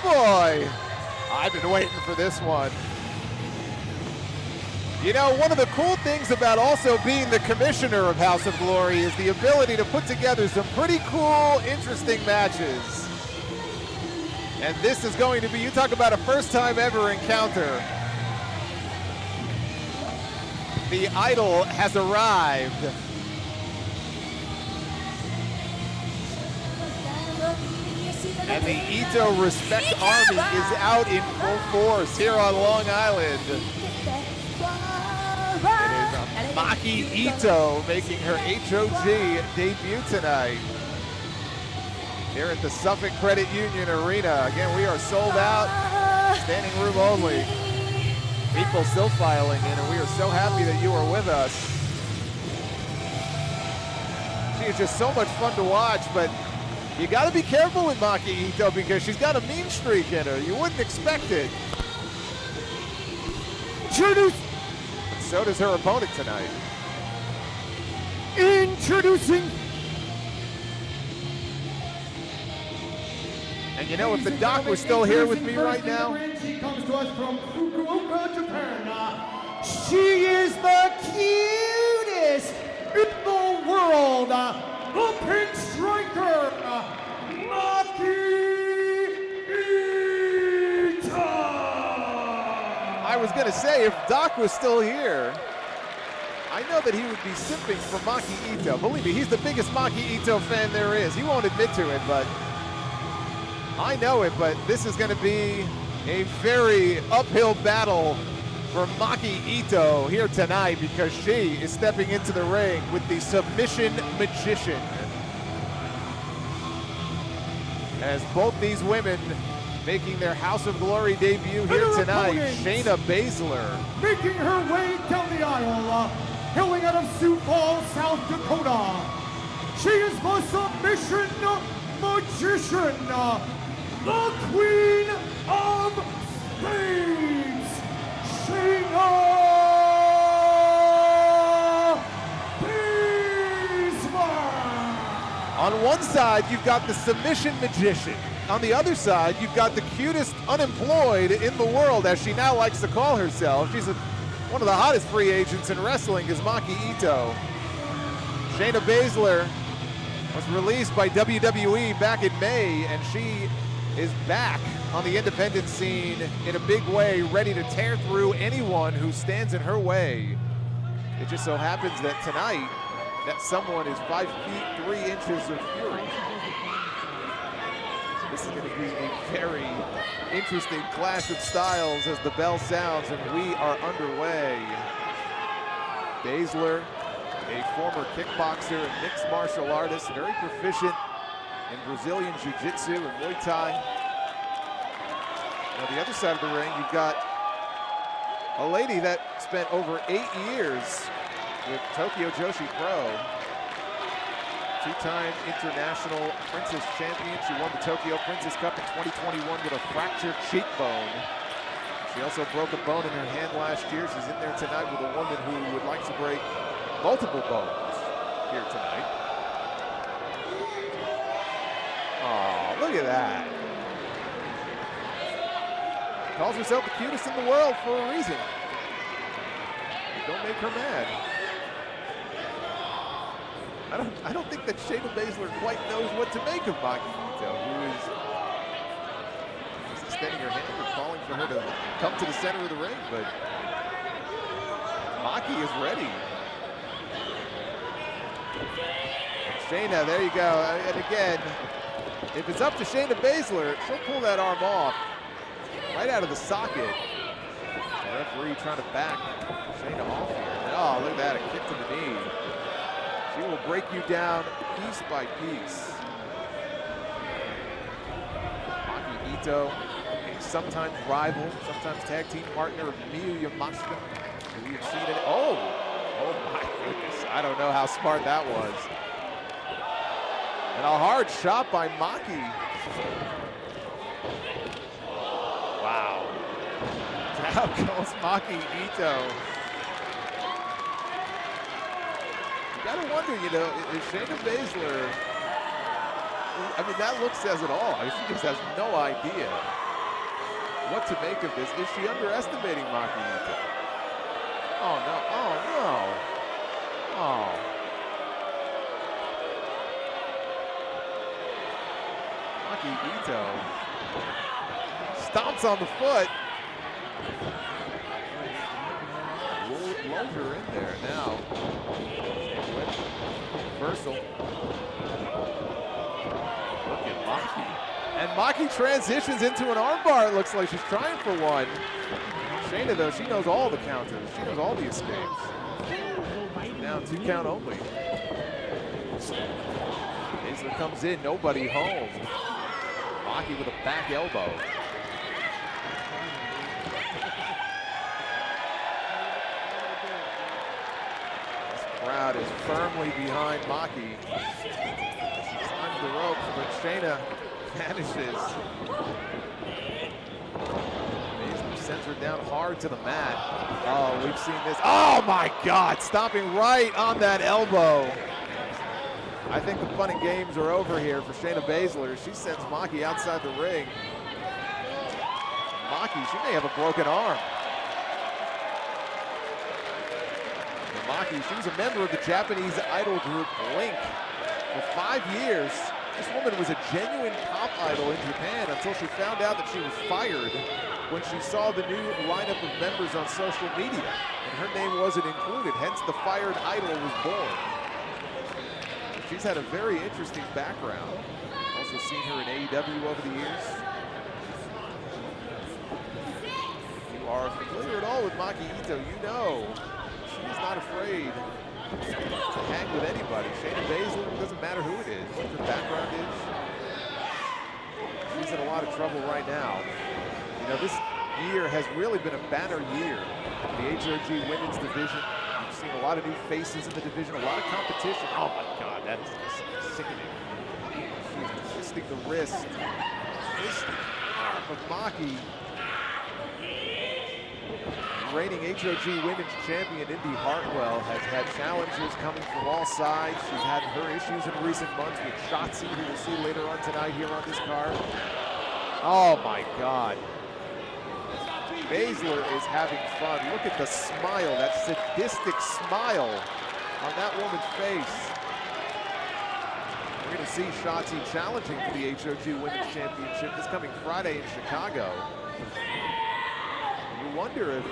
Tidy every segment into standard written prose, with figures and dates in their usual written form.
boy. I've been waiting for this one. You know, one of the cool things about also being the commissioner of House of Glory is the ability to put together some pretty cool, interesting matches. And this is going to be, you talk about a first time ever encounter. The idol has arrived. And the Itoh Respect Army is out in full force here on Long Island. It is Maki Itoh making her HOG debut tonight here at the Suffolk Credit Union Arena. Again, we are sold out, standing room only. People still filing in, and we are so happy that you are with us. She is just so much fun to watch, but you got to be careful with Maki Itoh because she's got a mean streak in her. You wouldn't expect it. And so does her opponent tonight. Introducing. And you know, if the doc was still here with me right now. She comes to us from Fukuoka, Japan. She is the cutest in the world. The pink striker, Maki Itoh. I was gonna say, if Doc was still here, I know that he would be simping for Maki Itoh. Believe me, he's the biggest Maki Itoh fan there is. He won't admit to it, but I know it, but this is gonna be a very uphill battle for Maki Itoh here tonight because she is stepping into the ring with the submission magician. As both these women making their House of Glory debut here tonight, Shayna Baszler. Making her way down the aisle, hailing out of Sioux Falls, South Dakota. She is the submission magician, the Queen of Spades, Shayna Baszler. On one side, you've got the submission magician. On the other side, you've got the cutest unemployed in the world, as she now likes to call herself. She's one of the hottest free agents in wrestling is Maki Itoh. Shayna Baszler was released by WWE back in May, and she is back on the independent scene in a big way, ready to tear through anyone who stands in her way. It just so happens that tonight, that someone is 5 feet 3 inches of fury. This is going to be a very interesting clash of styles as the bell sounds and we are underway. Baszler, a former kickboxer and mixed martial artist, very proficient in Brazilian Jiu-Jitsu and Muay Thai. On the other side of the ring, you've got a lady that spent over 8 years with Tokyo Joshi Pro. Two-time international Princess champion. She won the Tokyo Princess Cup in 2021 with a fractured cheekbone. She also broke a bone in her hand last year. She's in there tonight with a woman who would like to break multiple bones here tonight. Oh, look at that. Calls herself the cutest in the world for a reason. Don't make her mad. I don't think that Shayna Baszler quite knows what to make of Maki Itoh, who is just extending her hand and calling for her to come to the center of the ring, but Maki is ready. Shayna, there you go. And again, if it's up to Shayna Baszler, she'll pull that arm off right out of the socket. The referee trying to back Shayna off here. And oh, look at that, a kick to the knee. She will break you down piece by piece. Maki Itoh, a sometimes rival, sometimes tag team partner of Miyu Yamashita. We have seen it. Oh my goodness. I don't know how smart that was. And a hard shot by Maki. Wow. Down goes Maki Itoh. Gotta wonder, you know, is Shayna Baszler, I mean, that look says it all. I mean, she just has no idea what to make of this. Is she underestimating Maki Itoh? Oh, no. Oh, no. Oh. Maki Itoh stomps on the foot. Blows her in there now. Reversal. Look at Maki. And Maki transitions into an armbar. It looks like she's trying for one. Shayna, though, she knows all the counters. She knows all the escapes. Now 2 count only. Baszler comes in, nobody home. Maki with a back elbow. Crowd is firmly behind Maki. She's climbing the ropes, but Shayna vanishes. Baszler sends her down hard to the mat. Oh, we've seen this. Oh my God, stopping right on that elbow. I think the fun and games are over here for Shayna Baszler. She sends Maki outside the ring. Maki, she may have a broken arm. Maki, she was a member of the Japanese idol group Blink for 5 years. This woman was a genuine pop idol in Japan until she found out that she was fired when she saw the new lineup of members on social media, and her name wasn't included, hence the fired idol was born. She's had a very interesting background. Also seen her in AEW over the years. If you are familiar at all with Maki Itoh, you know she's not afraid to hang with anybody. Shayna Baszler, it doesn't matter who it is, what her background is. She's in a lot of trouble right now. You know, this year has really been a banner year for the HOG women's division. We've seen a lot of new faces in the division, a lot of competition. Oh my God, that is just sickening. She's twisting the wrist. This arm of Maki. Reigning HOG Women's Champion Indy Hartwell has had challenges coming from all sides. She's had her issues in recent months with Shotzi, who we'll see later on tonight here on this card. Oh my God. Baszler is having fun. Look at the smile, that sadistic smile on that woman's face. We're gonna see Shotzi challenging for the HOG Women's Championship this coming Friday in Chicago. You wonder if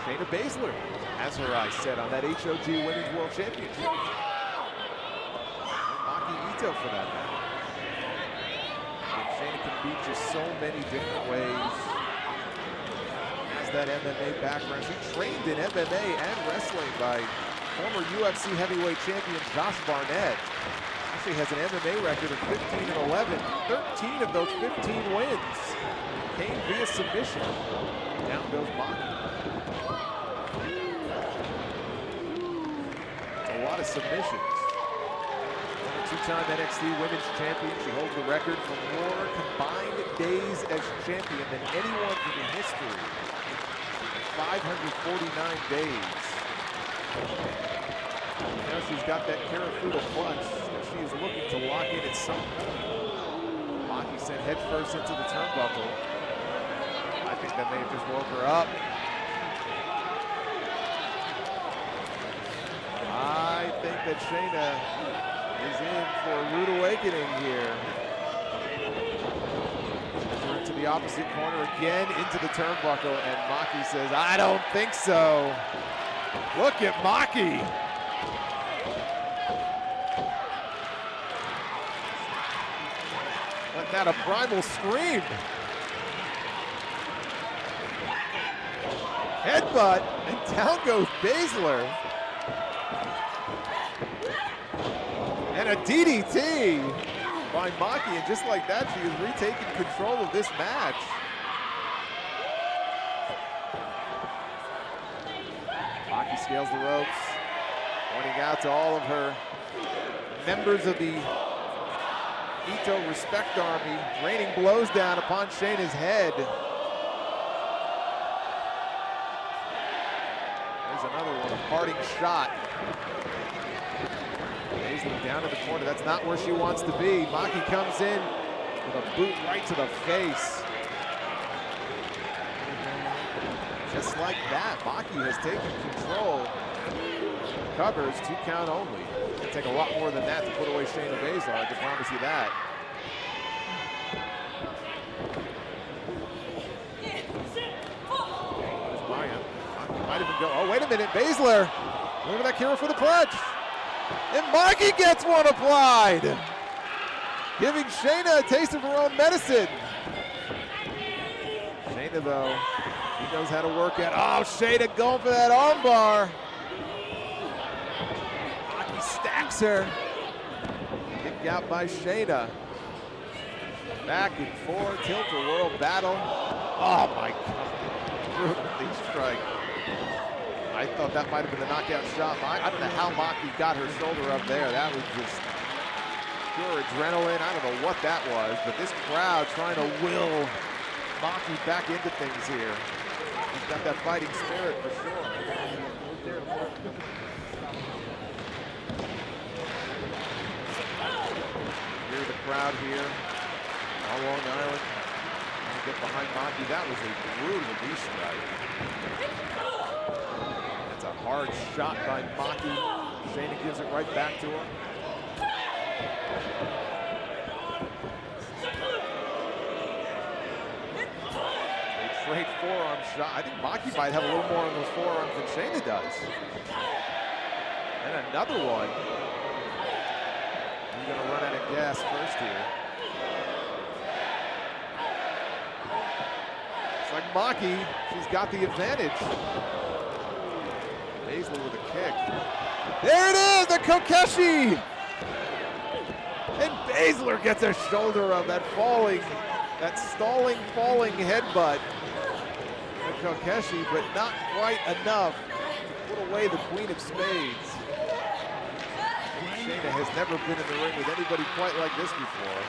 Shayna Baszler has her eyes set on that HOG Women's World Championship. Or Maki Itoh for that matter. And Shayna can beat you so many different ways. Has that MMA background. She trained in MMA and wrestling by former UFC heavyweight champion Josh Barnett. Actually has an MMA record of 15-11. 13 of those 15 wins came via submission. Down goes Maki. A lot of submissions. A 2-time NXT Women's Champion. She holds the record for more combined days as champion than anyone in the history. 549 days. Now she's got that Karafuda clutch that she is looking to lock in at some point. Maki sent headfirst into the turnbuckle. I think that may have just woke her up. I think that Shayna is in for a rude awakening here. We're into the opposite corner again, into the turnbuckle, and Maki says, I don't think so. Look at Maki. Letting out a primal scream. Headbutt, and down goes Baszler. And a DDT by Maki, and just like that, she is retaking control of this match. Maki scales the ropes, pointing out to all of her members of the Itoh Respect Army, raining blows down upon Shayna's head. There's another one, a parting shot. Baszler down to the corner. That's not where she wants to be. Maki comes in with a boot right to the face. just like that, Maki has taken control. Covers, 2 count only. It'll take a lot more than that to put away Shayna Baszler, I can promise you that. There's Maya. Maki might even go, oh, wait a minute, Baszler. Look at that cure for the clutch. And Maki gets one applied. Giving Shayna a taste of her own medicine. Shayna, though, she knows how to work at. Oh, Shayna going for that armbar. Maki stacks her. Kicked out by Shayna. Back and forth, tilt-a-whirl battle. Oh my God, brutally strike. I thought that might have been the knockout shot. I don't know how Maki got her shoulder up there. That was just pure adrenaline. I don't know what that was, but this crowd trying to will Maki back into things here. He's got that fighting spirit for sure. Hear the crowd here on Long Island. Get behind Maki. That was a brutal knee strike. That's a hard shot by Maki. Shayna gives it right back to her. Straight forearm shot. I think Maki might have a little more on those forearms than Shayna does. And another one. He's gonna run out of gas first here. It's like Maki, she's got the advantage. Baszler with a kick. There it is, the Kokeshi! And Baszler gets a shoulder of that falling, that stalling, falling headbutt. The Kokeshi, but not quite enough to put away the Queen of Spades. Shayna has never been in the ring with anybody quite like this before.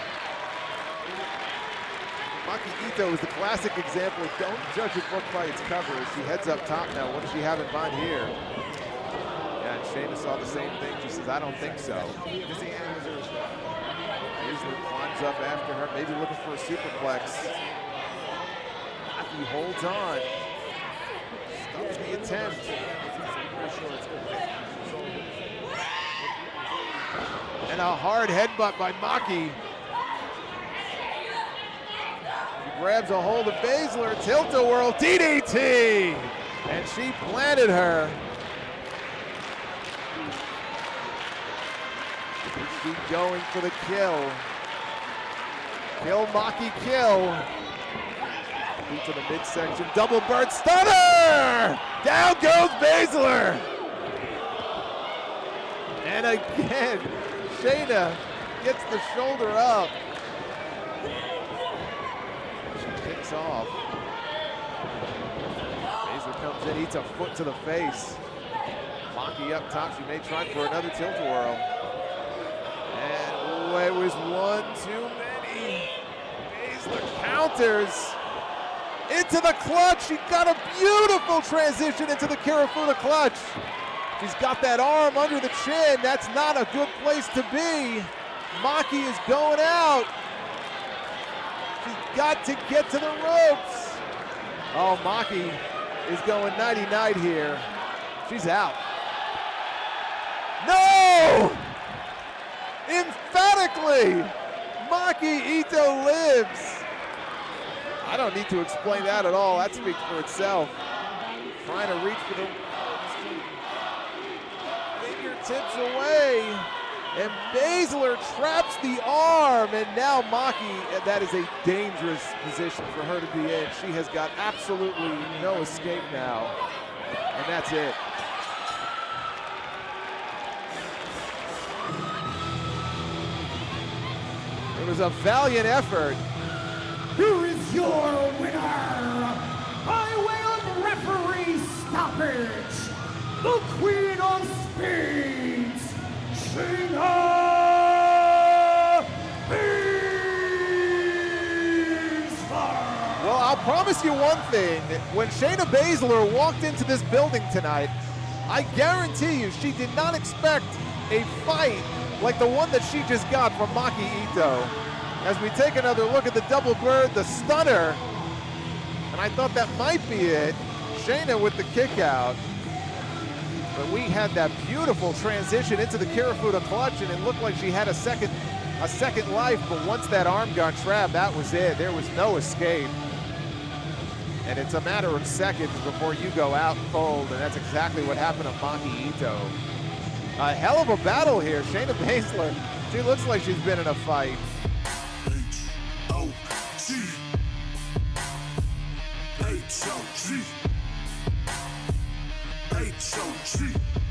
Maki Itoh is the classic example of don't judge a book by its cover. She heads up top now. What does she have in mind here? Yeah, and Shayna saw the same thing. She says, I don't think so. Baszler climbs up after her, maybe looking for a superplex. Maki holds on. Stops the attempt. And a hard headbutt by Maki. She grabs a hold of Baszler, tilt-a-whirl, DDT! And she planted her. She's going for the kill. Kill, Maki, kill. To the midsection, double bird stunner! Down goes Baszler! And again, Shayna gets the shoulder up. She kicks off. Baszler comes in, eats a foot to the face. Maki up top, she may try for another tilt-a-whirl. And it was one too many. Baszler counters. Into the clutch, she got a beautiful transition into the Kirifuna clutch. She's got that arm under the chin. That's not a good place to be. Maki is going out. She's got to get to the ropes. Oh, Maki is going nighty-night here. She's out. No! Emphatically, Maki Itoh lives. I don't need to explain that at all. That speaks for itself. Trying to reach for the fingertips away. And Baszler traps the arm. And now Maki, that is a dangerous position for her to be in. She has got absolutely no escape now. And that's it. It was a valiant effort. Here is your winner, by way of referee stoppage, the Queen of Spades, Shayna Baszler. Well, I'll promise you one thing. When Shayna Baszler walked into this building tonight, I guarantee you she did not expect a fight like the one that she just got from Maki Itoh. As we take another look at the double bird, the stunner, and I thought that might be it. Shayna with the kick out. But we had that beautiful transition into the Kirifuda clutch, and it looked like she had a second life, but once that arm got trapped, that was it. There was no escape. And it's a matter of seconds before you go out cold, and that's exactly what happened to Maki Itoh. A hell of a battle here. Shayna Baszler, she looks like she's been in a fight. HOG